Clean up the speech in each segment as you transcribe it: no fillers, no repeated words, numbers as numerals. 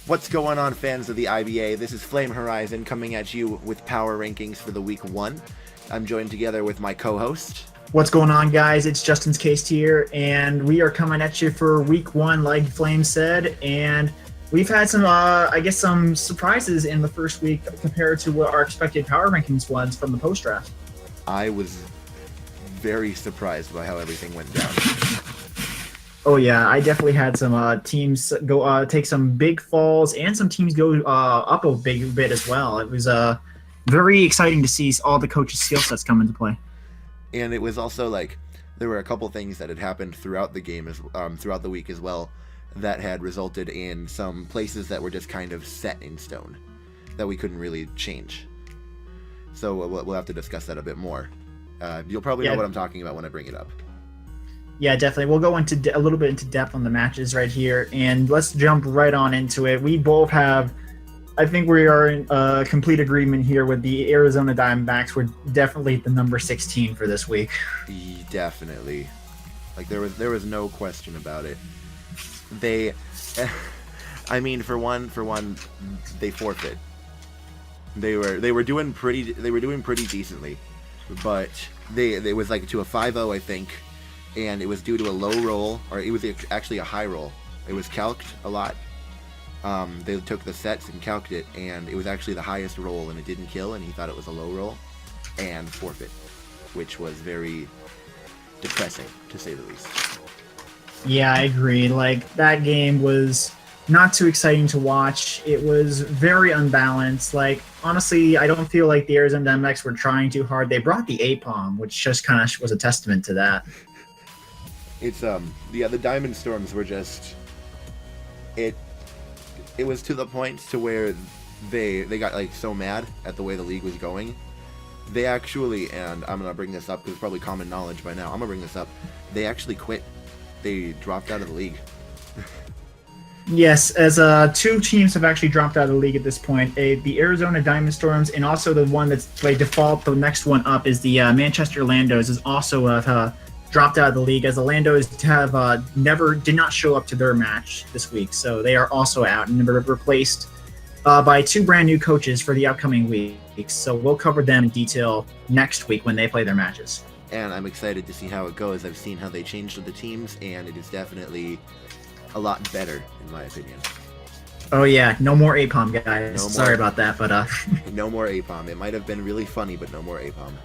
What's going on, fans of the IBA? This is Flame Horizon coming at you with power rankings for the week 1. I'm joined together with my co-host. What's going on, guys? It's Justin's Case here, and we are coming at you for week 1, like Flame said. And we've had some surprises in the first week compared to what our expected power rankings was from the post-draft. I was very surprised by how everything went down. Oh yeah, I definitely had some teams go take some big falls and some teams go up a big bit as well. It was very exciting to see all the coaches' skill sets come into play. And it was also like there were a couple things that had happened throughout the game, throughout the week as well, that had resulted in some places that were just kind of set in stone that we couldn't really change. So we'll have to discuss that a bit more. You'll probably know what I'm talking about when I bring it up. Yeah, definitely. We'll go into a little bit into depth on the matches right here, and let's jump right on into it. We both have, I think we are in complete agreement here with the Arizona Diamondbacks. We're definitely the number 16 for this week. Definitely. Like there was no question about it. They, I mean, for one, they forfeit. They were doing pretty decently, but they was like to a 5-0, I think. And it was due to a low roll, or it was actually a high roll. It was calced a lot. They took the sets and calced it, and it was actually the highest roll, and it didn't kill, and he thought it was a low roll, and forfeit, which was very depressing, to say the least. Yeah, I agree. Like, that game was not too exciting to watch. It was very unbalanced. Like, honestly, I don't feel like the Arizona Diamondbacks were trying too hard. They brought the A-Palm, which just kind of was a testament to that. It's the Diamond Storms were just it was to the point to where they got like so mad at the way the league was going. They actually, and I'm gonna bring this up because it's probably common knowledge by now, I'm gonna bring this up, they actually quit. They dropped out of the league. Yes, as 2 teams have actually dropped out of the league at this point. The Arizona Diamond Storms, and also the one that's by default, the next one up is the Manchester Landos, is also dropped out of the league, as the Landos did not show up to their match this week, so they are also out and were replaced by 2 brand new coaches for the upcoming weeks. So we'll cover them in detail next week when they play their matches. And I'm excited to see how it goes. I've seen how they changed the teams, and it is definitely a lot better, in my opinion. Oh yeah, no more A-Palm, guys. Sorry about that, but no more A-Palm. It might have been really funny, but no more A-Palm.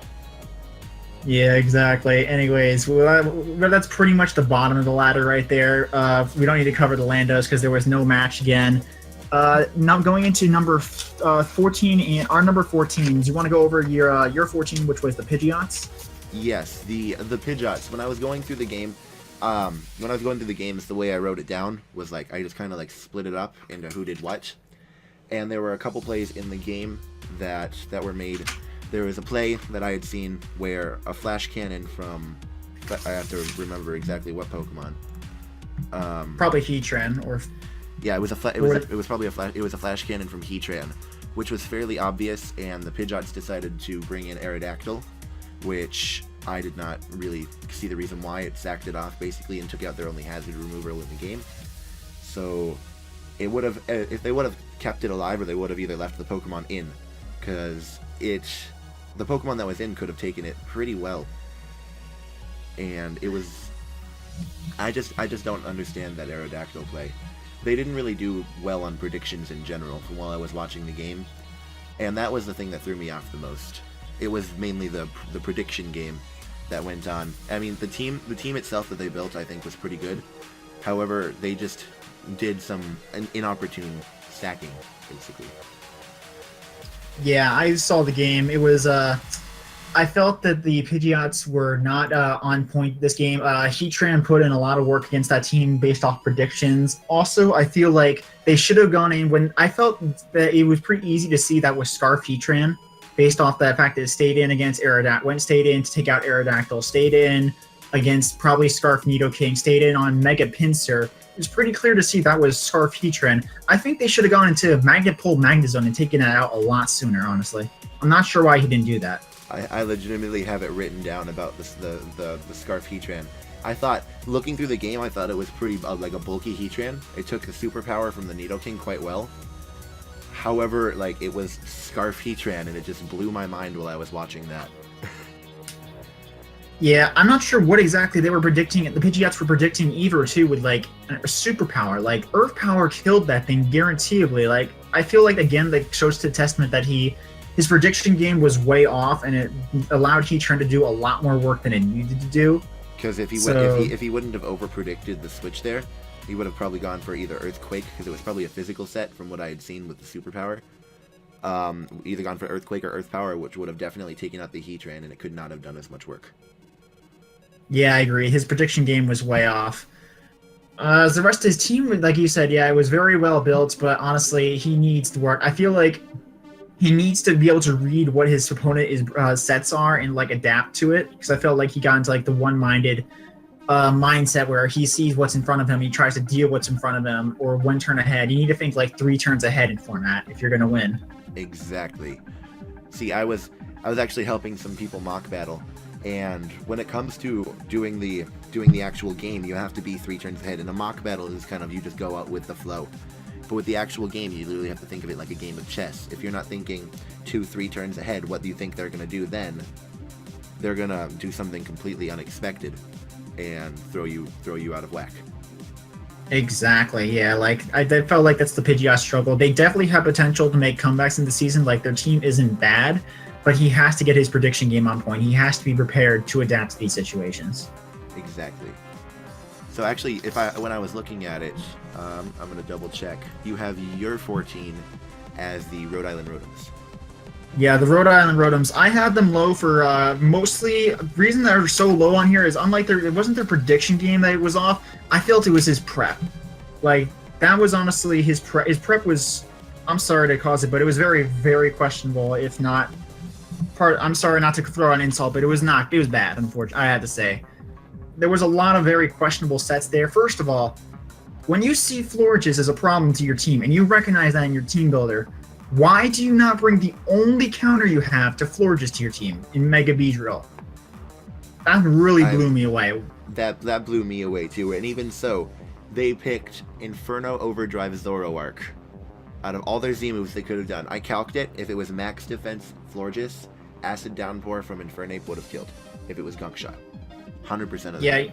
Yeah, exactly. Anyways, that's pretty much the bottom of the ladder right there. We don't need to cover the Landos because there was no match again. Now going into number 14, and our number 14. Do you want to go over your 14, which was the Pidgeots? Yes, the Pidgeots. When I was going through the game, the way I wrote it down was like I just kind of like split it up into who did what, and there were a couple plays in the game that were made. There was a play that I had seen where a flash cannon from, I have to remember exactly what Pokemon. Probably Heatran, or yeah, it was probably a flash cannon from Heatran, which was fairly obvious, and the Pidgeots decided to bring in Aerodactyl, which I did not really see the reason why. It sacked it off basically and took out their only hazard remover in the game. So it would have, if they would have kept it alive, or they would have either left the Pokemon in, because the Pokemon that was in could have taken it pretty well. And it was, I just don't understand that Aerodactyl play. They didn't really do well on predictions in general from while I was watching the game, and that was the thing that threw me off the most. It was mainly the prediction game that went on. I mean, the team itself that they built, I think, was pretty good. However, they just did some inopportune stacking, basically. Yeah, I saw the game. It was I felt that the Pidgeots were not on point this game. Heatran put in a lot of work against that team based off predictions. Also, I feel like they should have gone in when I felt that it was pretty easy to see that was Scarf Heatran, based off the fact that it stayed in against Aerodactyl, stayed in to take out Aerodactyl, stayed in against probably Scarf Nidoking, stayed in on Mega Pinsir. It was pretty clear to see that was Scarf Heatran. I think they should have gone into Magnet Pull Magnezone and taken that out a lot sooner, honestly. I'm not sure why he didn't do that. I legitimately have it written down about the Scarf Heatran. I thought, looking through the game, I thought it was pretty like a bulky Heatran. It took the superpower from the Nidoking quite well. However, like, it was Scarf Heatran, and it just blew my mind while I was watching that. Yeah, I'm not sure what exactly they were predicting. The Pidgeots were predicting either too with like a superpower. Like Earth Power killed that thing guaranteeably. Like I feel like again that shows to testament that his prediction game was way off, and it allowed Heatran to do a lot more work than it needed to do. Because if he wouldn't have over predicted the switch there, he would have probably gone for either Earthquake, because it was probably a physical set from what I had seen with the superpower. Either gone for Earthquake or Earth Power, which would have definitely taken out the Heatran, and it could not have done as much work. Yeah, I agree. His prediction game was way off. As the rest of his team, like you said, yeah, it was very well built, but honestly, he needs to work. I feel like he needs to be able to read what his opponent sets are and like adapt to it. Because I felt like he got into like the one-minded mindset where he sees what's in front of him, he tries to deal what's in front of him, or one turn ahead. You need to think like 3 turns ahead in format if you're going to win. Exactly. See, I was actually helping some people mock battle. And when it comes to doing the actual game, you have to be 3 turns ahead. And a mock battle is kind of you just go out with the flow. But with the actual game, you literally have to think of it like a game of chess. If you're not thinking 2-3 turns ahead, what do you think they're going to do then? They're going to do something completely unexpected and throw you out of whack. Exactly, yeah. Like I felt like that's the Pidgeot struggle. They definitely have potential to make comebacks in the season. Like their team isn't bad, but he has to get his prediction game on point. He has to be prepared to adapt to these situations. Exactly. So actually, when I was looking at it, I'm going to double check. You have your 14 as the Rhode Island Rotoms. Yeah, the Rhode Island Rotoms. I had them low for mostly. The reason they're so low on here is unlike it wasn't their prediction game that it was off. I felt it was his prep. Like that was honestly his prep. His prep was. I'm sorry to cause it, but it was very, very questionable. If not, I'm sorry not to throw an insult, but it was not. It was bad. Unfortunately, I had to say. There was a lot of very questionable sets there. First of all, when you see Florges as a problem to your team, and you recognize that in your team builder, why do you not bring the only counter you have to Florges to your team in Mega Beedrill? That really blew me away. That blew me away too. And even so, they picked Inferno Overdrive Zoroark. Out of all their Z moves they could have done, I calced it. If it was max defense Florges, Acid Downpour from Infernape would have killed. If it was Gunk Shot. 100% of them.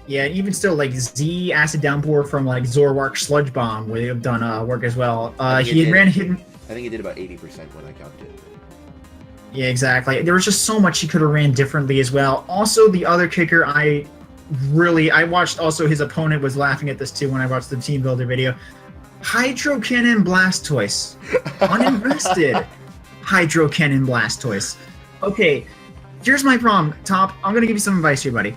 Yeah, even still, like Z Acid Downpour from like Zoroark Sludge Bomb would have done work as well. He ran hidden. I think it did about 80% when I counted it. Yeah, exactly. There was just so much he could have ran differently as well. Also, the other kicker, I watched. Also, his opponent was laughing at this too when I watched the team builder video. Hydro Cannon Blastoise, uninvested. Hydro Cannon Blastoise. Okay. Here's my problem, Top. I'm going to give you some advice here, buddy.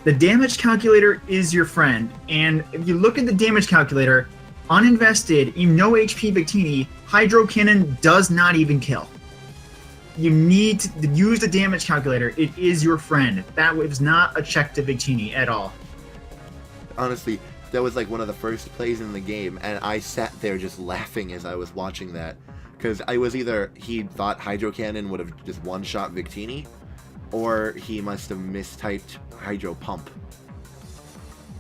The damage calculator is your friend, and if you look at the damage calculator, uninvested, no HP Victini, Hydro Cannon does not even kill. You need to use the damage calculator. It is your friend. That was not a check to Victini at all. Honestly, that was like one of the first plays in the game, and I sat there just laughing as I was watching that. Because I was either he thought Hydro Cannon would have just one-shot Victini, or he must have mistyped Hydro Pump.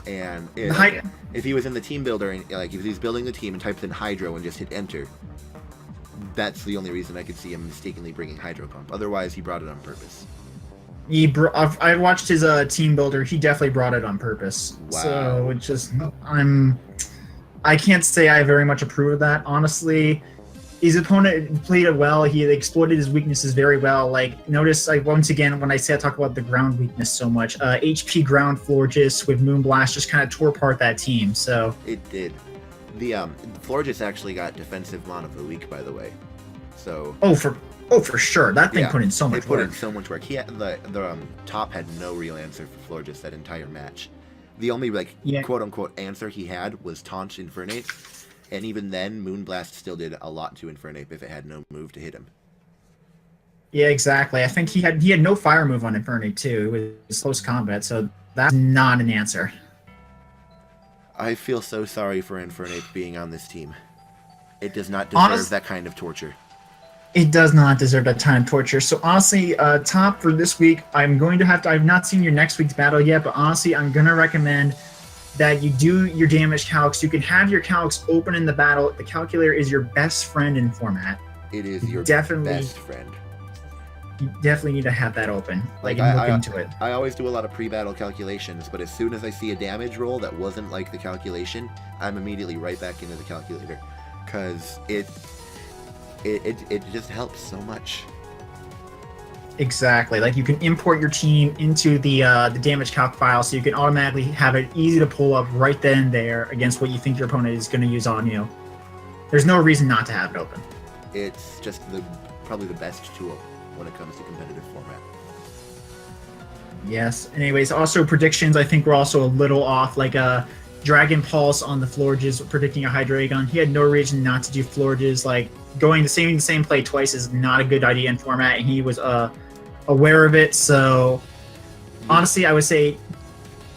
And if he was in the team builder, and like if he's building the team and typed in Hydro and just hit enter, that's the only reason I could see him mistakenly bringing Hydro Pump. Otherwise, he brought it on purpose. I watched his team builder. He definitely brought it on purpose. Wow. So it's just I can't say I very much approve of that, honestly. His opponent played it well. He exploited his weaknesses very well. Like, notice, like once again, when I talk about the ground weakness so much, HP ground Florges with Moonblast just kind of tore apart that team. So it did. The Florges actually got defensive mon of the week, by the way. So for sure, that thing put in so much work. It put in so much work. He had the Top had no real answer for Florges that entire match. The only quote unquote answer he had was Taunt Infernape. And even then, Moonblast still did a lot to Infernape if it had no move to hit him. Yeah, exactly. I think he had no fire move on Infernape too. It was close combat, so that's not an answer. I feel so sorry for Infernape being on this team. It does not deserve that kind of torture. It does not deserve that time torture. So honestly, top for this week, I'm going to have to. I've not seen your next week's battle yet, but honestly, I'm gonna recommend that you do your damage calcs. You can have your calcs open in the battle. The calculator is your best friend in format. It is your Definitely. best friend. You definitely need to have that open. Like, and look into it. I always do a lot of pre-battle calculations, but as soon as I see a damage roll that wasn't like the calculation, I'm immediately right back into the calculator, because it just helps so much. Exactly. Like you can import your team into the damage calc file, so you can automatically have it easy to pull up right then and there against what you think your opponent is going to use on you. There's no reason not to have it open. It's just probably the best tool when it comes to competitive format. Yes. Anyways, also predictions. I think we're also a little off. Like Dragon Pulse on the Florges predicting a Hydreigon. He had no reason not to do Florges. Like going the same play twice is not a good idea in format, and he was aware of it. So honestly, I would say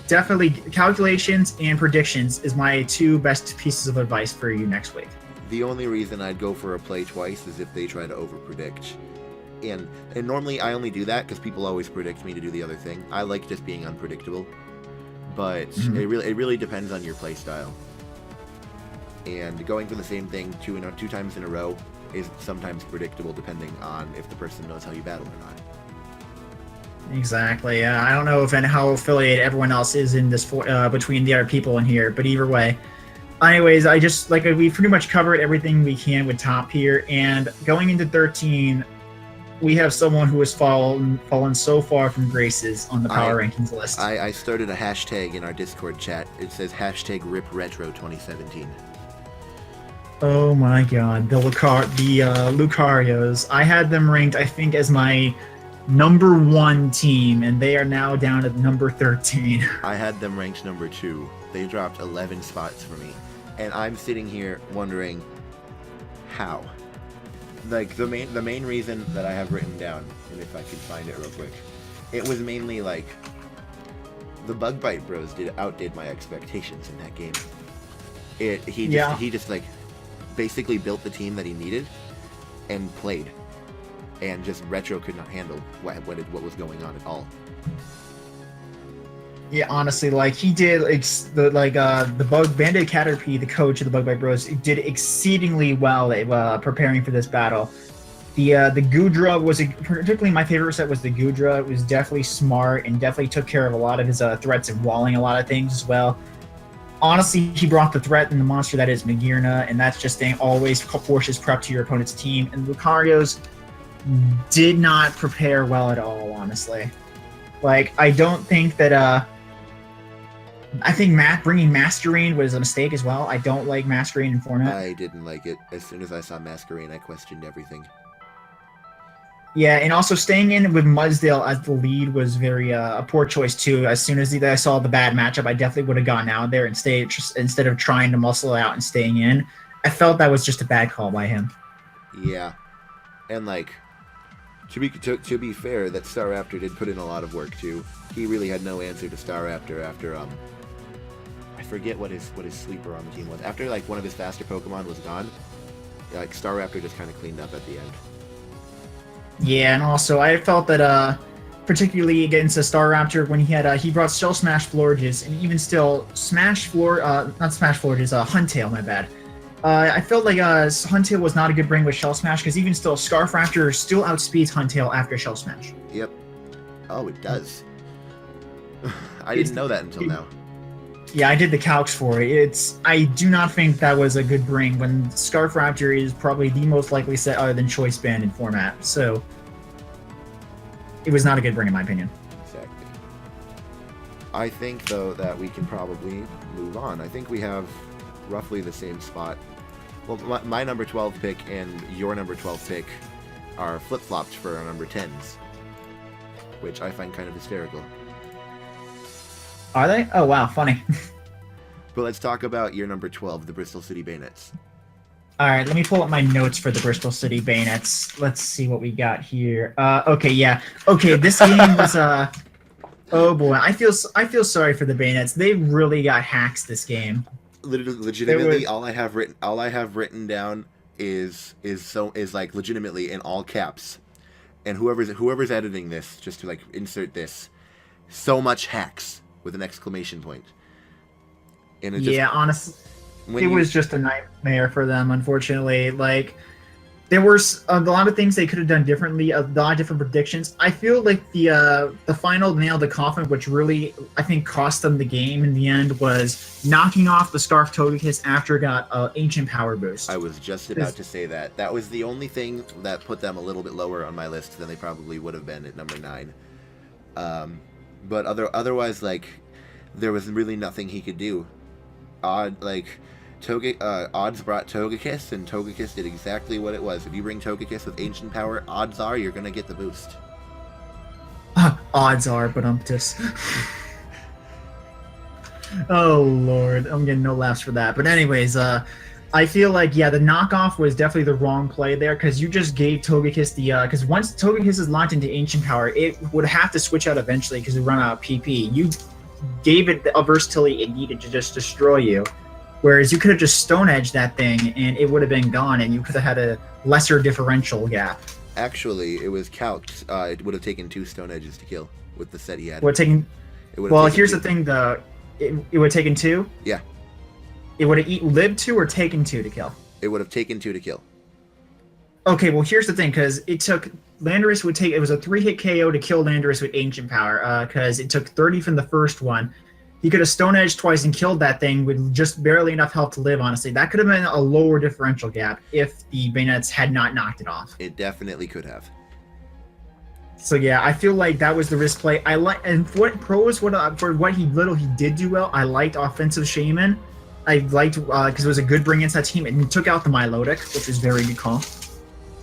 definitely calculations and predictions is my two best pieces of advice for you next week. The only reason I'd go for a play twice is if they try to overpredict. And normally I only do that because people always predict me to do the other thing. I like just being unpredictable, but it really depends on your play style. And going for the same thing two times in a row is sometimes predictable depending on if the person knows how you battle or not. Exactly. I don't know how affiliated everyone else is in this between the other people in here, but either way. Anyways, we pretty much covered everything we can with top here, and going into 13. We have someone who has fallen so far from graces on the power rankings list. I started a hashtag in our Discord chat. It says hashtag #RipRetro2017. Oh my god, the Lucarios. I had them ranked, I think, as my number 1 team, and they are now down at number 13. I had them ranked number 2. They dropped 11 spots for me, and I'm sitting here wondering how. Like the main reason that I have written down, and if I can find it real quick, it was mainly like the Bug Bite Bros outdid my expectations in that game. He just like basically built the team that he needed and played, and just Retro could not handle what was going on at all. Yeah, honestly, like he did, the Bandit Caterpie, the coach of the Bug Bite Bros, did exceedingly well at preparing for this battle. The Goodra was particularly my favorite set was the Goodra. It was definitely smart and definitely took care of a lot of his threats and walling a lot of things as well. Honestly, he brought the threat and the monster that is Magearna, and that's just thing always forces prep to your opponent's team. And Lucarios did not prepare well at all, honestly. Like, I don't think that I think bringing Masquerain was a mistake as well. I don't like Masquerain in format. I didn't like it. As soon as I saw Masquerain, I questioned everything. Yeah, and also staying in with Mudsdale as the lead was very a poor choice too. As soon as I saw the bad matchup, I definitely would have gone out there and stayed instead of trying to muscle out and staying in. I felt that was just a bad call by him. Yeah, and like to be fair, that Staraptor did put in a lot of work too. He really had no answer to Staraptor after I forget what his sleeper on the team was. After like one of his faster Pokemon was gone, like Staraptor just kind of cleaned up at the end. Yeah, and also I felt that particularly against a Staraptor when he brought Shell Smash Florges, and even still Huntail, my bad. I felt like Huntail was not a good bring with Shell Smash, because even still Scarf Raptor still outspeeds Huntail after Shell Smash. Yep. Oh, it does. I didn't know that until now. Yeah, I did the calcs for it. I do not think that was a good bring when Scarf Raptor is probably the most likely set other than Choice Band in format. So it was not a good bring in my opinion. Exactly. I think though that we can probably move on. I think we have roughly the same spot. Well, my number 12 pick and your number 12 pick are flip-flopped for our number 10s, which I find kind of hysterical. Are they? Oh, wow, funny. But let's talk about your number 12, the Bristol City Bayonets. All right, let me pull up my notes for the Bristol City Bayonets. Let's see what we got here. Okay, yeah. Okay, this game was oh boy, I feel sorry for the Bayonets. They really got hacks this game. Legitimately, all I have written down is like legitimately in all caps, and whoever's editing this, just to like insert this, so much hacks with an exclamation point. And it Yeah, just, honestly, it was just a nightmare for them, unfortunately. Like, there were a lot of things they could have done differently, a lot of different predictions. I feel like the final nail in the coffin, which really, I think, cost them the game in the end, was knocking off the Scarf Togekiss after it got Ancient Power Boost. I was just about to say that. That was the only thing that put them a little bit lower on my list than they probably would have been at number 9. But otherwise, like, there was really nothing he could do. Odds brought Togekiss, and Togekiss did exactly what it was. If you bring Togekiss with Ancient Power, odds are you're gonna get the boost. Odds are, but I'm just... Oh, Lord. I'm getting no laughs for that. But anyways, I feel like, yeah, the knockoff was definitely the wrong play there, because you just gave Togekiss the... Because once Togekiss is locked into Ancient Power, it would have to switch out eventually because it run out of PP. You gave it a versatility it needed to just destroy you. Whereas you could have just Stone Edged that thing and it would have been gone, and you could have had a lesser differential gap. Actually, it was calced. It would have taken 2 Stone Edges to kill with the set he had. Well, here's the thing, though. It would have taken 2? Yeah. It would have lived 2 or taken 2 to kill? It would have taken 2 to kill. Okay, well, here's the thing, because it took... Landorus would take... It was a 3-hit KO to kill Landorus with Ancient Power, because it took 30 from the first one. He could have Stone Edged twice and killed that thing with just barely enough health to live, honestly. That could have been a lower differential gap if the Bayonets had not knocked it off. It definitely could have. So yeah, I feel like that was the risk play. And for what he did do well, I liked Offensive Shaman. I liked, because it was a good bring into that team, and he took out the Milotic, which was very good call.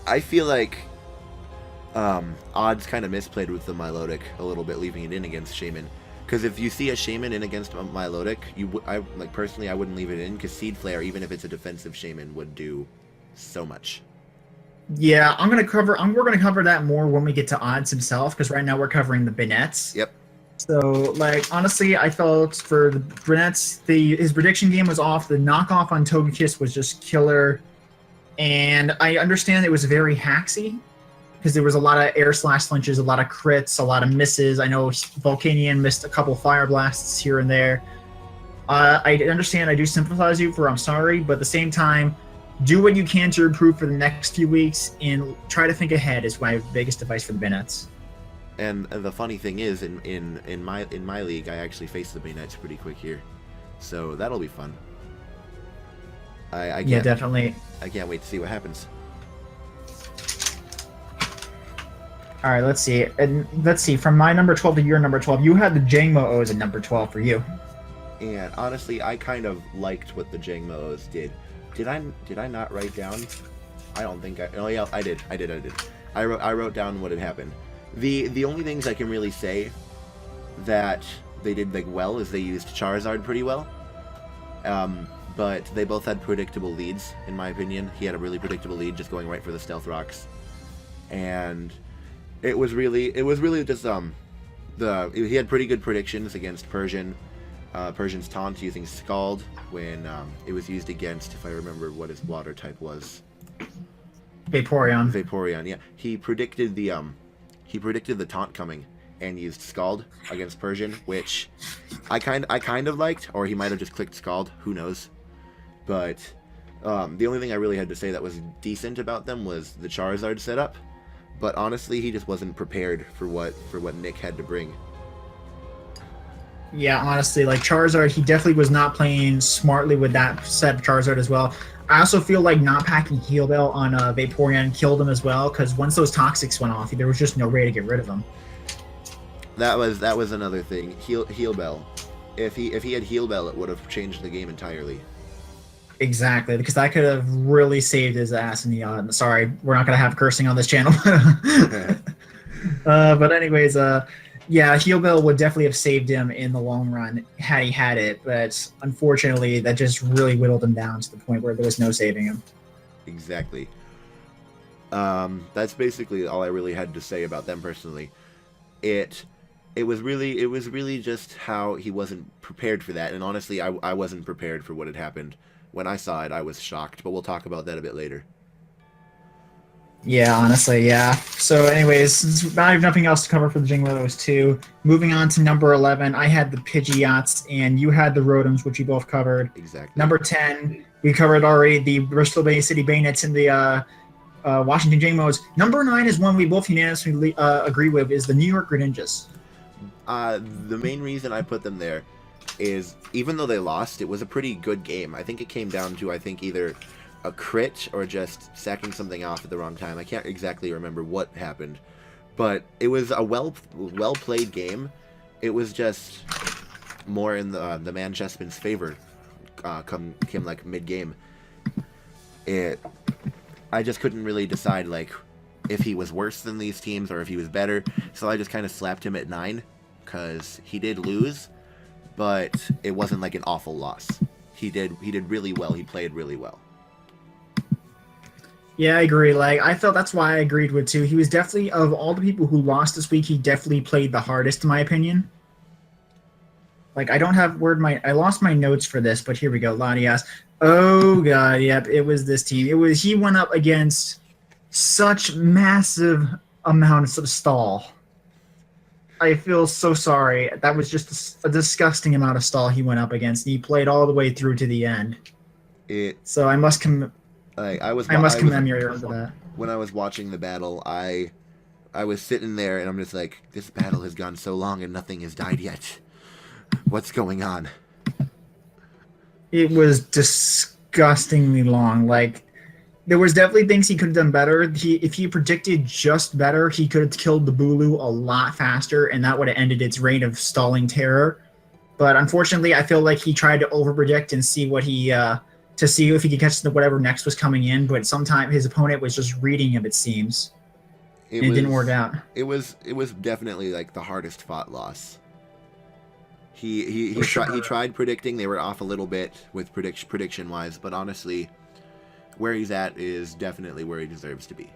I feel like Odds kind of misplayed with the Milotic a little bit, leaving it in against Shaman. Because if you see a Shaman in against a Milotic, personally, I wouldn't leave it in, because Seed Flare, even if it's a defensive Shaman, would do so much. Yeah, we're gonna cover that more when we get to Odds himself, because right now we're covering the Bayonets. Yep. So, like, honestly, I felt for the Bayonets, his prediction game was off. The knockoff on Togekiss was just killer, and I understand it was very hacksy, because there was a lot of air slash flinches, a lot of crits, a lot of misses. I know Volcanion missed a couple fire blasts here and there. I understand, I do sympathize you for I'm sorry, but at the same time, do what you can to improve for the next few weeks and try to think ahead is my biggest advice for the Bayonets. And the funny thing is, in my league, I actually faced the Bayonets pretty quick here, so that'll be fun. Yeah, definitely. I can't wait to see what happens. All right, let's see. And let's see, from my number 12 to your number 12, you had the Jangmo-O's at number 12 for you. And honestly, I kind of liked what the Jangmo-O's did. Did I not write down? I don't think I... Oh, yeah, I did. I wrote down what had happened. The only things I can really say that they did like well is they used Charizard pretty well. But they both had predictable leads, in my opinion. He had a really predictable lead, just going right for the Stealth Rocks. And... It was really just he had pretty good predictions against Persian's taunt using Scald when it was used against, if I remember what his water type was. Vaporeon, yeah. He predicted the taunt coming and used Scald against Persian, which I kind of liked, or he might have just clicked Scald, who knows. But the only thing I really had to say that was decent about them was the Charizard setup. But honestly, he just wasn't prepared for what Nick had to bring. Yeah, honestly, like Charizard, he definitely was not playing smartly with that set of Charizard as well. I also feel like not packing Heal Bell on Vaporeon killed him as well, because once those Toxics went off, there was just no way to get rid of him. That was another thing. Heal Bell. If he had Heal Bell, it would have changed the game entirely. Exactly, because that could have really saved his ass in the sorry, we're not gonna have cursing on this channel. But anyways, yeah, Heal Bell would definitely have saved him in the long run had he had it, but unfortunately, that just really whittled him down to the point where there was no saving him. Exactly. That's basically all I really had to say about them personally. It was really just how he wasn't prepared for that, and honestly, I wasn't prepared for what had happened. When I saw it, I was shocked, but we'll talk about that a bit later. Yeah, honestly, yeah. So, anyways, since I have nothing else to cover for the Jingleros 2, moving on to number 11, I had the Pidgeots, and you had the Rotoms, which we both covered. Exactly. Number 10, we covered already the Bristol Bay City Bayonets and the Washington Jingmos. Number 9 is one we both unanimously agree with, is the New York Greninjas. The main reason I put them there is even though they lost, it was a pretty good game. I think it came down to either a crit or just sacking something off at the wrong time. I can't exactly remember what happened, but it was a well played game. It was just more in the Manchester's favor. Came like mid game. I just couldn't really decide like if he was worse than these teams or if he was better. So I just kind of slapped him at 9 because he did lose, but it wasn't like an awful loss. He did really well. He played really well. Yeah, I agree. Like, I felt that's why I agreed with too. He was definitely, of all the people who lost this week, he definitely played the hardest, in my opinion. Like, I don't have I lost my notes for this, but here we go. Lottie asked, oh god, yep, it was this team. He went up against such massive amounts of stall. I feel so sorry. That was just a disgusting amount of stall he went up against. He played all the way through to the end. So I must commend you for that. When I was watching the battle, I was sitting there and I'm just like, this battle has gone so long and nothing has died yet. What's going on? It was disgustingly long. Like, there was definitely things he could have done better. If he predicted just better, he could have killed the Bulu a lot faster, and that would have ended its reign of stalling terror. But unfortunately, I feel like he tried to overpredict and see what to see if he could catch whatever next was coming in. But sometimes his opponent was just reading him, it seems. It didn't work out. It was definitely like the hardest fought loss. He tried predicting. They were off a little bit with prediction wise, but honestly, where he's at is definitely where he deserves to be.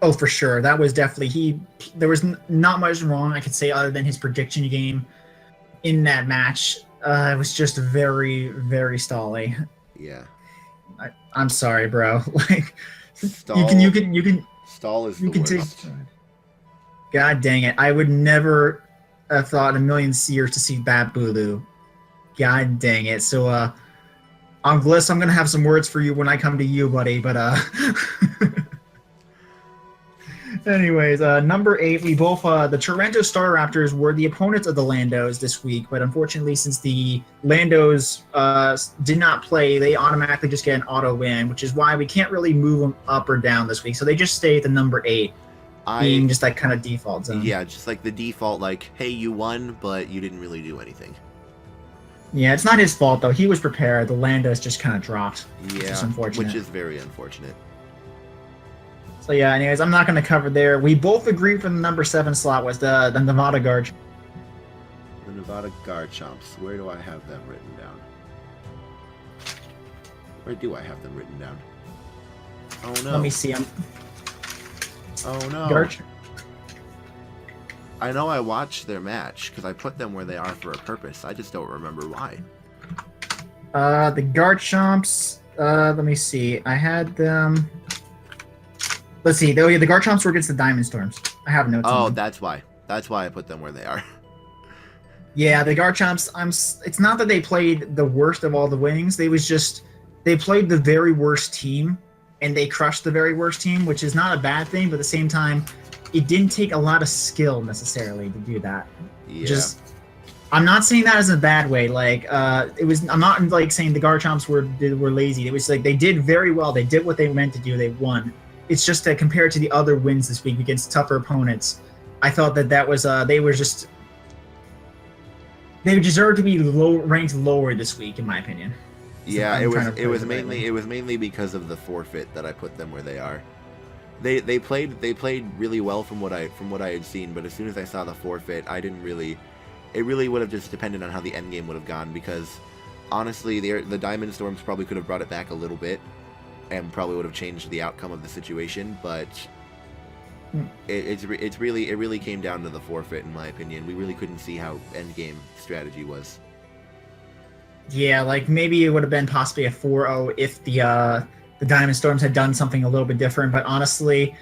Oh, for sure. That was definitely there was not much wrong I could say other than his prediction game in that match. It was just very, very stally. Yeah. I'm sorry, bro. Like, Stall, you can stall is the worst. God dang it! I would never have thought in a million years to see that Bulu. God dang it! So, Gliss, I'm gonna have some words for you when I come to you, buddy. But anyways, number 8, we both the Toronto Star Raptors were the opponents of the Landos this week, but unfortunately, since the Landos did not play, they automatically just get an auto win, which is why we can't really move them up or down this week. So they just stay at the number 8, being just that kind of default zone. Yeah, just like the default, like, hey, you won, but you didn't really do anything. Yeah, it's not his fault though. He was prepared. The Landos just kind of dropped. Yeah, which is very unfortunate. So yeah, anyways, I'm not going to cover there. We both agreed for the number 7 slot was the Nevada Guard. The Nevada Garchomps. Where do I have them written down? Where do I have them written down? Oh no. Let me see them. Oh no. Garch. I know I watched their match because I put them where they are for a purpose. I just don't remember why. The Garchomps. Let me see. I had them. Let's see. The Garchomps were against the Diamond Storms. I have notes. Oh, that's why. That's why I put them where they are. Yeah, the Garchomps. It's not that they played the worst of all the wings. They played the very worst team, and they crushed the very worst team, which is not a bad thing. But at the same time, it didn't take a lot of skill necessarily to do that. Yeah. I'm not saying that as a bad way. Like, it was. I'm not like saying the Garchomps were lazy. It was like they did very well. They did what they meant to do. They won. It's just that compared to the other wins this week against tougher opponents, I thought that was they deserved to be ranked lower this week, in my opinion. Yeah, it was mainly because of the forfeit that I put them where they are. They played really well from what I had seen, but as soon as I saw the forfeit, it really would have just depended on how the end game would have gone, because honestly, the Diamond Storms probably could have brought it back a little bit and probably would have changed the outcome of the situation, but it really came down to the forfeit, in my opinion. We really couldn't see how end game strategy was. Yeah, like maybe it would have been possibly a 4-0 if the Diamond Storms had done something a little bit different. But honestly,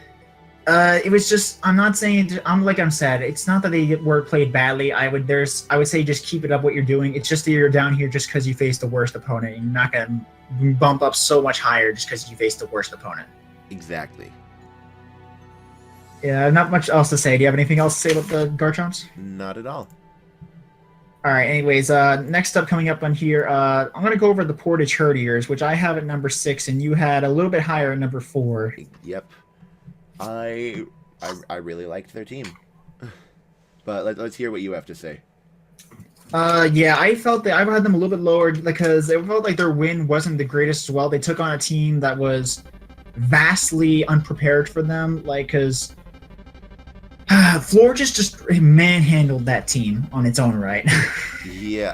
it was just. I'm not saying. I'm said. It's not that they were played badly. I would say just keep it up what you're doing. It's just that you're down here just because you faced the worst opponent. You're not gonna bump up so much higher just because you faced the worst opponent. Exactly. Yeah, not much else to say. Do you have anything else to say about the Garchomps? Not at all. All right. Anyways, next up, coming up on here, I'm gonna go over the Portage Herdiers, which I have at number 6, and you had a little bit higher at number 4. Yep. I really liked their team, but let's hear what you have to say. Yeah, I felt that I had them a little bit lower because it felt like their win wasn't the greatest as well. They took on a team that was vastly unprepared for them, like because Florges just manhandled that team on its own right. Yeah,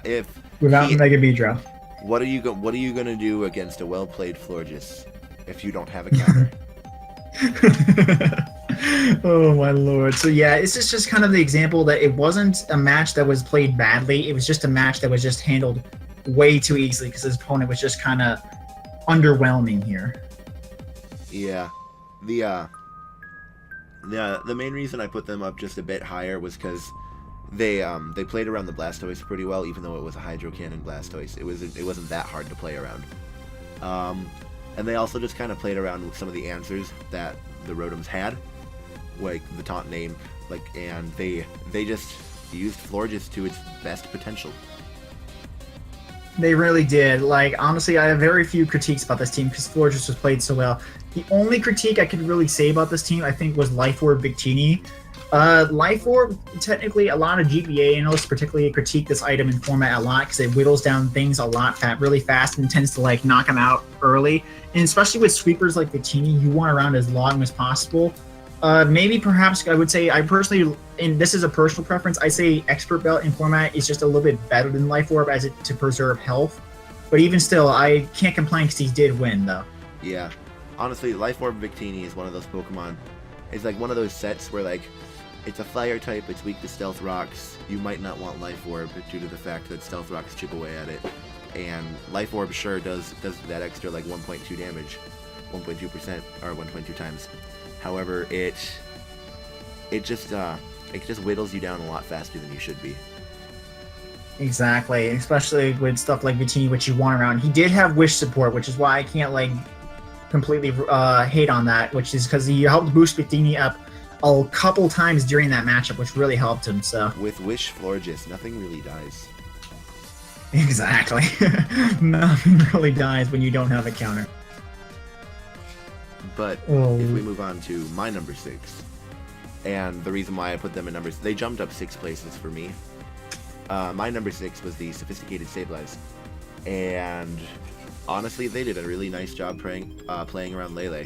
without Mega Beedrill. What are you gonna do against a well-played Florges if you don't have a counter? Oh my lord. So yeah, it's just kind of the example that it wasn't a match that was played badly. It was just a match that was just handled way too easily because his opponent was just kind of underwhelming here. Yeah. The main reason I put them up just a bit higher was because they played around the Blastoise pretty well, even though it was a Hydro Cannon Blastoise. It wasn't that hard to play around. And they also just kind of played around with some of the answers that the Rotoms had, like the taunt name, and they just used Florges to its best potential. They really did. Honestly, I have very few critiques about this team because Florges was played so well. The only critique I could really say about this team, I think, was Life Orb Victini. Life Orb, technically, a lot of GBA analysts particularly critique this item in format a lot because it whittles down things a lot really fast and tends to knock them out early. And especially with sweepers like Victini, you want around as long as possible. Maybe perhaps I would say I personally, and this is a personal preference, I say Expert Belt in format is just a little bit better than Life Orb to preserve health. But even still, I can't complain because he did win though. Yeah. Honestly, Life Orb Victini is one of those Pokemon. It's one of those sets where it's a fire type, it's weak to Stealth Rocks. You might not want Life Orb due to the fact that Stealth Rocks chip away at it. And Life Orb sure does that extra 1.2 damage, 1.2% or 1.2 times. However, it just whittles you down a lot faster than you should be. Exactly, especially with stuff like Victini, which you want around. He did have Wish support, which is why I can't completely hate on that, which is because he helped boost Victini up a couple times during that matchup, which really helped him. So with Wish Florges, nothing really dies. Exactly. Nothing really dies when you don't have a counter. But if we move on to my number 6, and the reason why I put them in numbers, they jumped up 6 places for me. My number 6 was the Sophisticated Sableye, and honestly, they did a really nice job playing around Lele.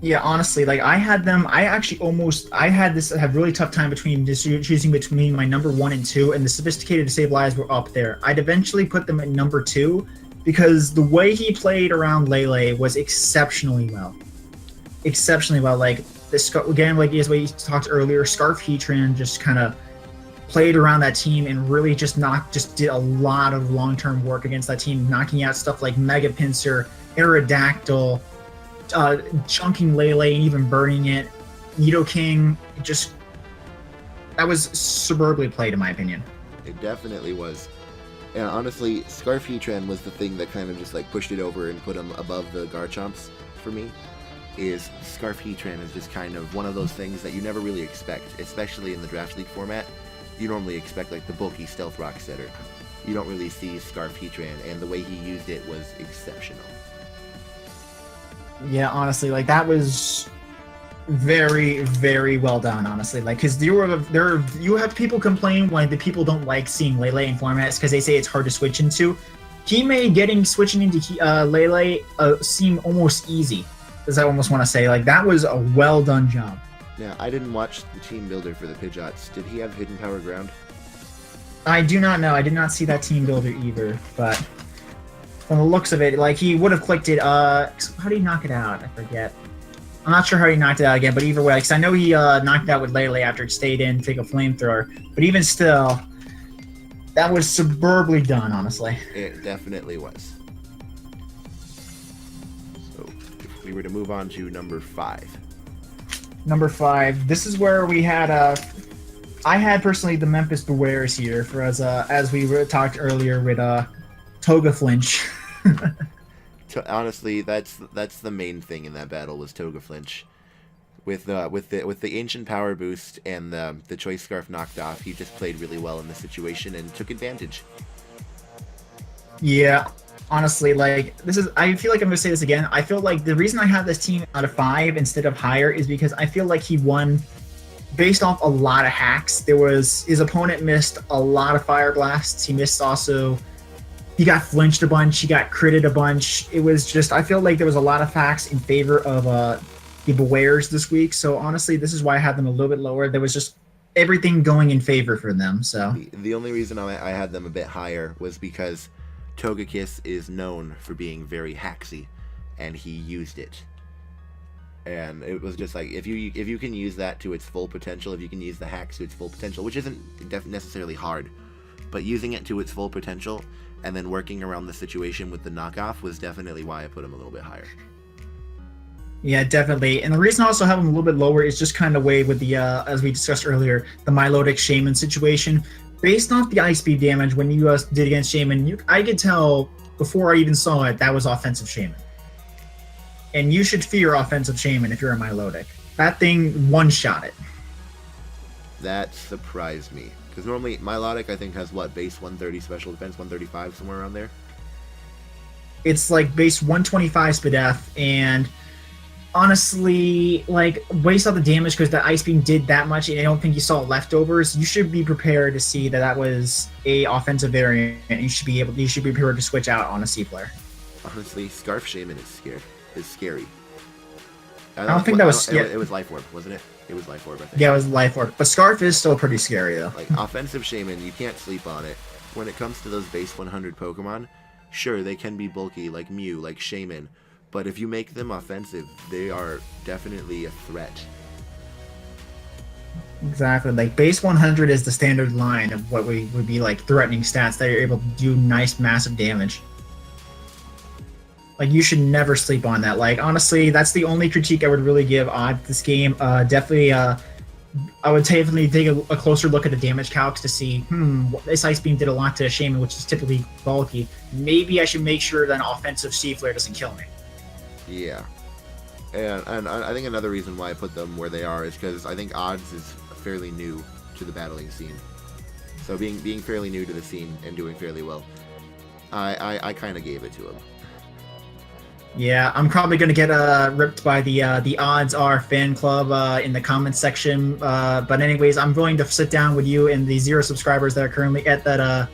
Yeah, honestly, I had them. I had this have really tough time choosing between my number 1 and 2, and the Sophisticated Sableye were up there. I'd eventually put them at number 2 because the way he played around Lele was exceptionally well. Exceptionally well. Again, as we talked earlier, Scarf Heatran just kind of played around that team and really just did a lot of long-term work against that team, knocking out stuff like Mega Pinsir, Aerodactyl, chunking Lele and even burning it. Nidoking, that was superbly played in my opinion. It definitely was. And honestly, Scarf Heatran was the thing that kind of just pushed it over and put him above the Garchomps for me. Is Scarf Heatran is just kind of one of those things that you never really expect, especially in the Draft League format. You normally expect the bulky Stealth Rock setter. You don't really see Scarf Heatran, and the way he used it was exceptional. Yeah, honestly, that was very, very well done, honestly. Because you have people complain when the people don't like seeing Lele in formats because they say it's hard to switch into. He made switching into Lele seem almost easy, as I almost want to say. That was a well done job. Now, I didn't watch the team builder for the Pidgeots. Did he have Hidden Power Ground? I do not know. I did not see that team builder either, but from the looks of it, he would have clicked it. How did he knock it out? I forget. I'm not sure how he knocked it out again, but either way, because I know he knocked it out with Lele after it stayed in to take a flamethrower. But even still, that was superbly done, honestly. It definitely was. we were to move on to number 5. Number 5. This is where we had I had personally the Memphis Bewares here for as we talked earlier with Toga Flinch. Honestly, that's the main thing in that battle was Toga Flinch. With the ancient power boost and the choice scarf knocked off, he just played really well in the situation and took advantage. Yeah, honestly, like I feel like I'm gonna say this again. I feel like the reason I have this team out of 5 instead of higher is because I feel like he won based off a lot of hacks. His opponent missed a lot of fire blasts. He missed also. He got flinched a bunch. He got critted a bunch. It was just I feel like there was a lot of hacks in favor of the Bewares this week. So honestly, this is why I had them a little bit lower. There was just everything going in favor for them. So the only reason I had them a bit higher was because Togekiss is known for being very hacksy, and he used it. And it was just like if you can use that to its full potential, if you can use the hacks to its full potential, which isn't necessarily hard, but using it to its full potential and then working around the situation with the knockoff was definitely why I put him a little bit higher. yeah, definitely. And the reason I also have him a little bit lower is just kind of way with the as we discussed earlier, the Milotic Shaman situation. Based off the ice beam damage when you did against Shaman, I could tell before I even saw it that was offensive Shaman. And you should fear offensive Shaman if you're a Milotic. That thing one-shot it. That surprised me. Because normally Milotic, I think, has what, base 130 special defense, 135, somewhere around there? It's like base 125 SPDF, and honestly, like, based on the damage, because the ice beam did that much, and I don't think you saw leftovers, you should be prepared to see that was a offensive variant, and you should be prepared to switch out on a C player. Honestly, Scarf Shaman is scary. I don't think that was scary. It was Life Orb, wasn't it? It was Life Orb, I think. Yeah, it was Life Orb. But Scarf is still pretty scary, though. Like, offensive Shaman, you can't sleep on it. When it comes to those base 100 Pokemon, sure, they can be bulky, like Mew, like Shaman, but if you make them offensive, they are definitely a threat. Exactly. Like, base 100 is the standard line of what would be, like, threatening stats that you're able to do nice, massive damage. Like, you should never sleep on that. Like, honestly, that's the only critique I would really give Odd this game. Definitely, I would definitely take a closer look at the damage calcs to see, this Ice Beam did a lot to Shaman, which is typically bulky. Maybe I should make sure that an offensive C-Flare doesn't kill me. Yeah. And I think another reason why I put them where they are is because I think Odds is fairly new to the battling scene. So being fairly new to the scene and doing fairly well, I kind of gave it to him. Yeah, I'm probably going to get ripped by the Odds Are fan club in the comments section. But anyways, I'm going to sit down with you and the 0 subscribers that are currently at that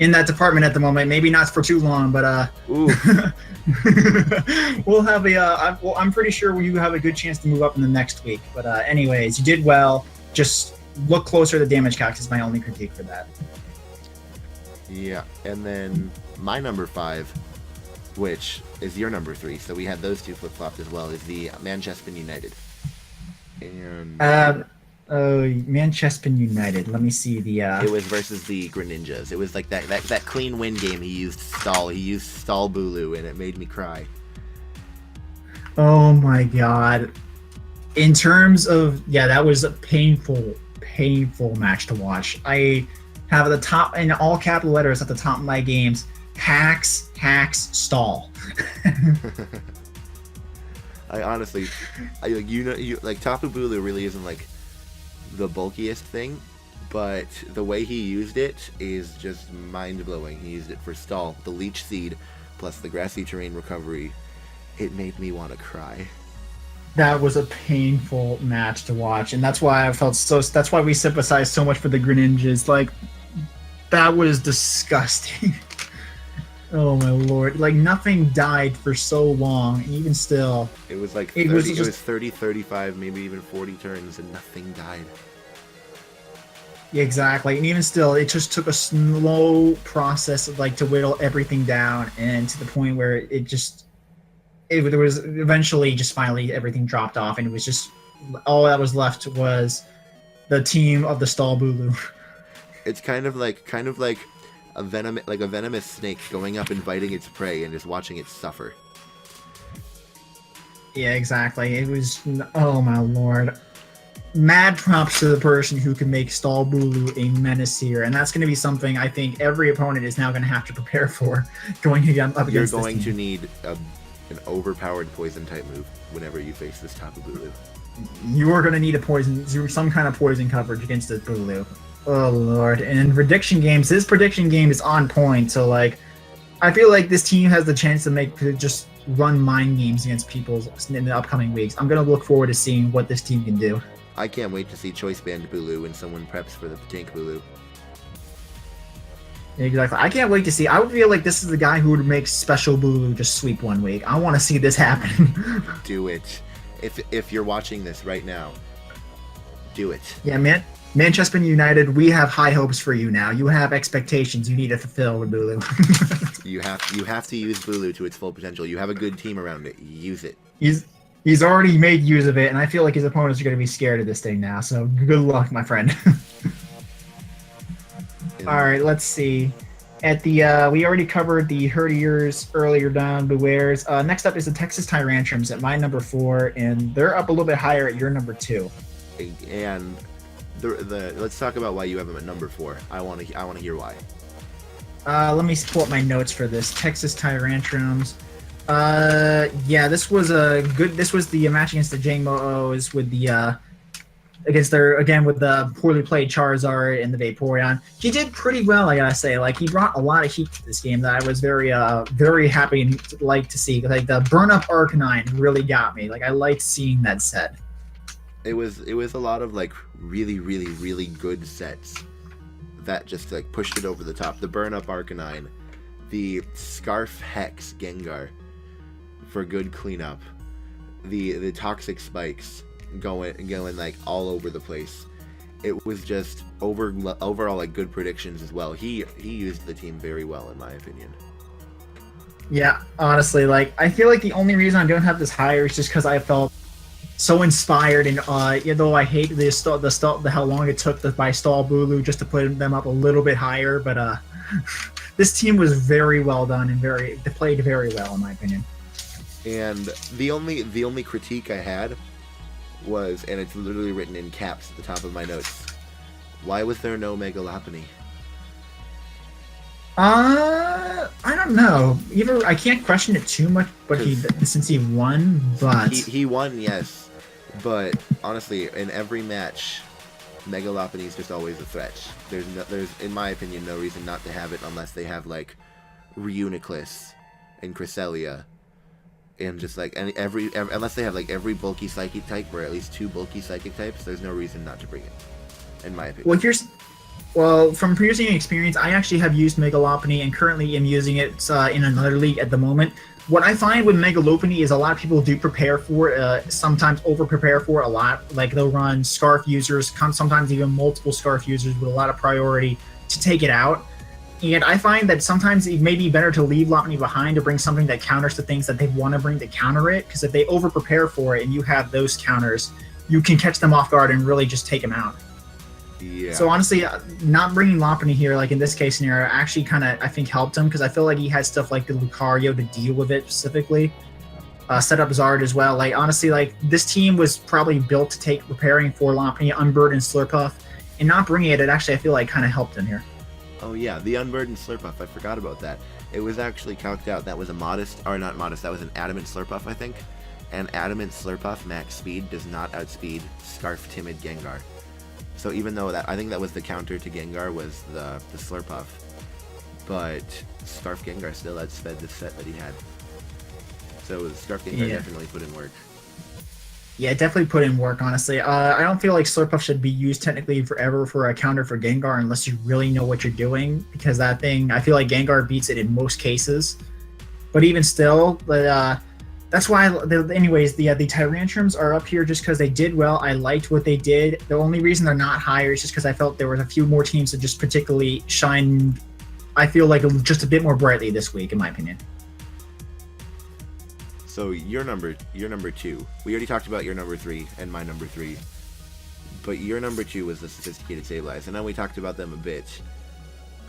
in that department at the moment. Maybe not for too long, but we'll have I'm pretty sure you have a good chance to move up in the next week. But anyways, you did well. Just look closer at the damage calc is my only critique for that. Yeah, and then my number 5, which is your number 3, so we had those two flip-flopped as well, is the Manchester United. And Manchester United. Let me see the it was versus the Greninjas. It was like that clean win game. He used Stall Bulu, and it made me cry. Oh my god. In terms of that was a painful match to watch. I have at the top in all capital letters at the top of my games, hacks, stall. I honestly, Tapu Bulu really isn't like the bulkiest thing, but the way he used it is just mind-blowing. He used it for stall, the leech seed, plus the grassy terrain recovery. It made me want to cry. That was a painful match to watch, and that's why that's why we sympathize so much for the Greninjas. Like, that was disgusting. Oh my lord. Like, nothing died for so long, and even still. It was like 30, 35, maybe even 40 turns, and nothing died. Yeah, exactly. And even still, it just took a slow process of, to whittle everything down, and to the point where there was eventually just finally everything dropped off, and it was just all that was left was the team of the Stall Bulu. It's kind of like a venomous snake going up and biting its prey and just watching it suffer. Yeah, exactly. It was, oh my lord. Mad props to the person who can make Stall Bulu a menace here, and that's going to be something I think every opponent is now going to have to prepare for going up against You're this going team. to need an overpowered poison type move whenever you face this type of Bulu. You are going to need some kind of poison coverage against this Bulu. Oh lord! And in prediction games, this prediction game is on point. So like, I feel like this team has the chance to just run mind games against people in the upcoming weeks. I'm going to look forward to seeing what this team can do. I can't wait to see Choice Band Bulu when someone preps for the Tank Bulu. Exactly. I can't wait to see. I would feel like this is the guy who would make Special Bulu just sweep one week. I want to see this happen. Do it. If you're watching this right now, do it. Yeah, man. Manchester United, we have high hopes for you now. You have expectations you need to fulfill with Bulu. You have to use Bulu to its full potential. You have a good team around it. Use it. He's already made use of it, and I feel like his opponents are going to be scared of this thing now. So good luck, my friend. All right, let's see. At the we already covered the Herdiers earlier down, Bewares. Next up is the Texas Tyrantrums at my number 4, and they're up a little bit higher at your number 2. And let's talk about why you have them at number 4. I want to hear why. Let me pull up my notes for this. Texas Tyrantrums. Yeah, this was the match against the Jangmo-Os with the with the poorly played Charizard and the Vaporeon. He did pretty well, I gotta say. Like, he brought a lot of heat to this game that I was very happy and to see. Like, the Burn Up Arcanine really got me. Like, I liked seeing that set. It was a lot of like really, really, really good sets that just like pushed it over the top. The Burn Up Arcanine, the Scarf Hex Gengar for good cleanup, the Toxic Spikes going like all over the place. It was just overall like good predictions as well. He used the team very well in my opinion. Yeah, honestly, like, I feel like the only reason I don't have this higher is just because I felt so inspired, and though I hate how long it took by Stall Bulu just to put them up a little bit higher, but this team was very well done and they played very well in my opinion. And the only critique I had was, and it's literally written in caps at the top of my notes, why was there no Mega Lopunny? I don't know. Either I can't question it too much, but since he won, but he won, yes. But honestly, in every match, Mega Lopunny is just always a threat. There's in my opinion no reason not to have it unless they have like Reuniclus and Cresselia, and just like unless they have like every bulky psychic type or at least 2 bulky psychic types. There's no reason not to bring it, in my opinion. Well, from previous experience, I actually have used Mega Lopunny and currently am using it in another league at the moment. What I find with Mega Lopunny is a lot of people do prepare for it, sometimes over-prepare for it a lot. Like, they'll run Scarf users, sometimes even multiple Scarf users with a lot of priority to take it out. And I find that sometimes it may be better to leave Lopunny behind to bring something that counters the things that they want to bring to counter it, because if they over-prepare for it and you have those counters, you can catch them off guard and really just take them out. Yeah. So honestly, not bringing Lopunny here, like in this case scenario, actually kind of, I think, helped him, because I feel like he had stuff like the Lucario to deal with it specifically. Set up Zard as well. Like, honestly, like, this team was probably built to take preparing for Lopunny, Unburdened Slurpuff, and not bringing it actually, I feel like, kind of helped him here. Oh yeah, the Unburdened Slurpuff. I forgot about that. It was actually calced out. That was that was an Adamant Slurpuff, I think. And Adamant Slurpuff max speed does not outspeed Scarf Timid Gengar. So even though I think that was the counter to Gengar was the Slurpuff, but Scarf Gengar still outsped the set that he had. So Scarf Gengar definitely put in work. Yeah, definitely put in work, honestly. I don't feel like Slurpuff should be used technically forever for a counter for Gengar unless you really know what you're doing, because that thing, I feel like Gengar beats it in most cases. But even still, that's why, anyways, the Tyrantrums are up here just because they did well. I liked what they did. The only reason they're not higher is just because I felt there were a few more teams that just particularly shined, I feel like, just a bit more brightly this week, in my opinion. So your number 2. We already talked about your number 3 and my number 3. But your number 2 was the Sophisticated Sableyes. And then we talked about them a bit.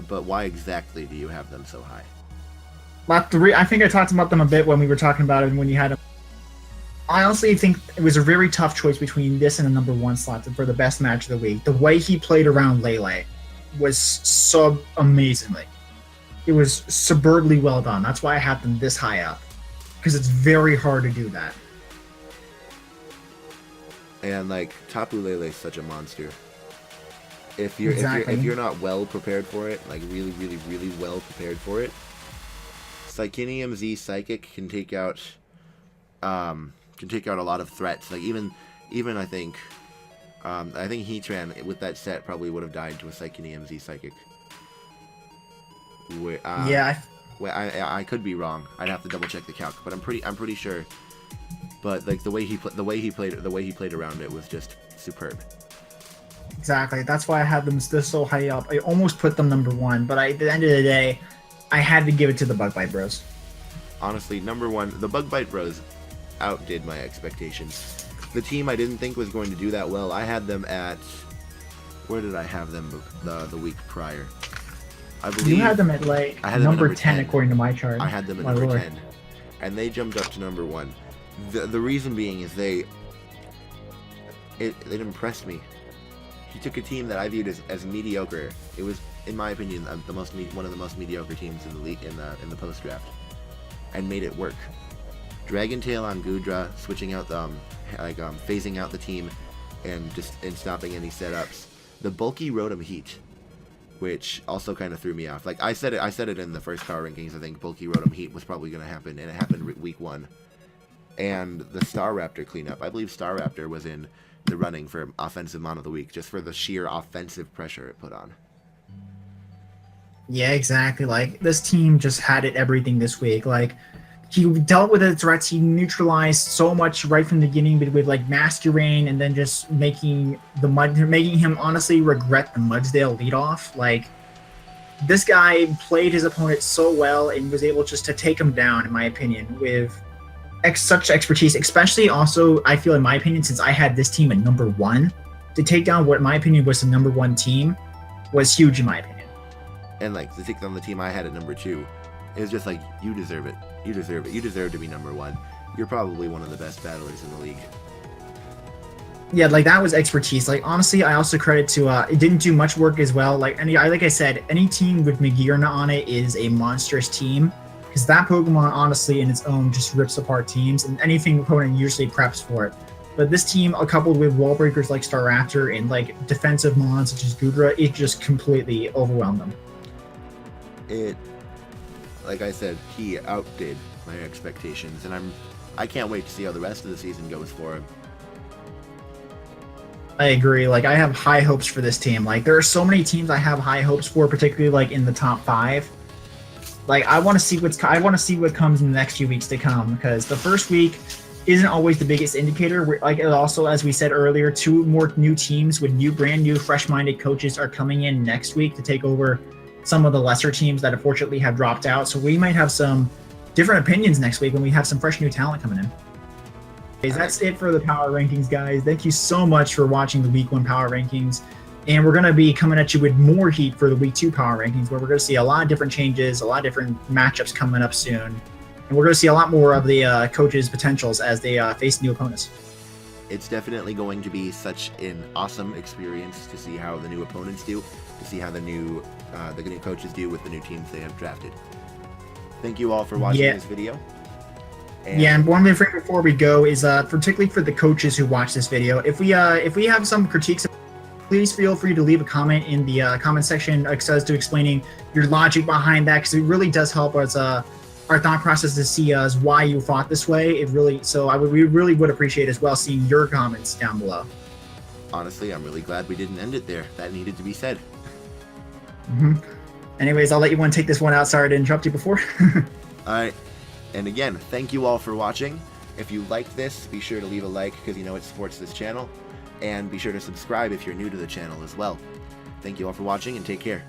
But why exactly do you have them so high? I think I talked about them a bit when we were talking about it when you had them. I honestly think it was a very tough choice between this and the number 1 slot for the best match of the week. The way he played around Lele was so amazingly. It was superbly well done. That's why I have them this high up, because it's very hard to do that. And like Tapu Lele is such a monster. If you're not well prepared for it, like really well prepared for it, Psychinium Z Psychic can take out a lot of threats. Like even I think Heatran with that set probably would have died to a Psychinium Z Psychic. Yeah. I could be wrong. I'd have to double check the calc, but I'm pretty sure. But like the way he played around it was just superb. Exactly. That's why I had them this so high up. I almost put them number 1, but at the end of the day, I had to give it to the Bug Bite Bros. Honestly, number 1, the Bug Bite Bros outdid my expectations. The team I didn't think was going to do that well. I had them at, where did I have them the week prior? I believe you had them at like number 10 according to my chart. I had them at number 10, and they jumped up to number 1. The reason being is it impressed me. He took a team that I viewed as mediocre. It was, in my opinion, one of the most mediocre teams in the league in the post draft, and made it work. Dragon Tail on Goodra, switching out phasing out the team, and stopping any setups. The bulky Rotom Heat, which also kind of threw me off. Like I said it in the first power rankings. I think bulky Rotom Heat was probably going to happen, and it happened week 1. And the Staraptor cleanup. I believe Staraptor was in the running for offensive mon of the week, just for the sheer offensive pressure it put on. Yeah, exactly. Like this team just had it everything this week. Like he dealt with the threats. He neutralized so much right from the beginning with like Masquerain, and then just making him honestly regret the Mudsdale leadoff. Like this guy played his opponent so well and was able just to take him down, in my opinion, with such expertise. Especially also, I feel, in my opinion, since I had this team at number 1, to take down what in my opinion was the number 1 team was huge in my opinion. And like to take down the team I had at number 2, it was just like, you deserve it. You deserve it. You deserve to be number 1. You're probably one of the best battlers in the league. Yeah, like that was expertise. Like honestly, I also credit to it didn't do much work as well. Like like I said, any team with Magearna on it is a monstrous team, because that Pokemon honestly in its own just rips apart teams, and anything opponent usually preps for it. But this team, coupled with wall breakers like Staraptor and like defensive mons such as Goodra, it just completely overwhelmed them. Like I said, he outdid my expectations, and I can't wait to see how the rest of the season goes for him. I agree. Like I have high hopes for this team. Like there are so many teams I have high hopes for, particularly like in the top 5. Like I want to see what comes in the next few weeks to come, because the first week isn't always the biggest indicator. Like also, as we said earlier, 2 more new teams with brand new fresh-minded coaches are coming in next week to take over some of the lesser teams that unfortunately have dropped out. So we might have some different opinions next week when we have some fresh new talent coming in. That's it for the power rankings, guys. Thank you so much for watching the week 1 power rankings. And we're going to be coming at you with more heat for the week 2 power rankings, where we're going to see a lot of different changes, a lot of different matchups coming up soon. And we're going to see a lot more of the coaches' potentials as they face new opponents. It's definitely going to be such an awesome experience to see how the new opponents do, to see how the new coaches do with the new teams they have drafted. Thank you all for watching this video. And one thing before we go is particularly for the coaches who watch this video, if we have some critiques, please feel free to leave a comment in the comment section as to explaining your logic behind that, because it really does help us our thought process to see why you thought this way. We really would appreciate as well seeing your comments down below. Honestly, I'm really glad we didn't end it there. That needed to be said. Anyways, I'll let you take this one out. Sorry to interrupt you before. All right. And again, thank you all for watching. If you liked this, be sure to leave a like, because you know it supports this channel. And be sure to subscribe if you're new to the channel as well. Thank you all for watching, and take care.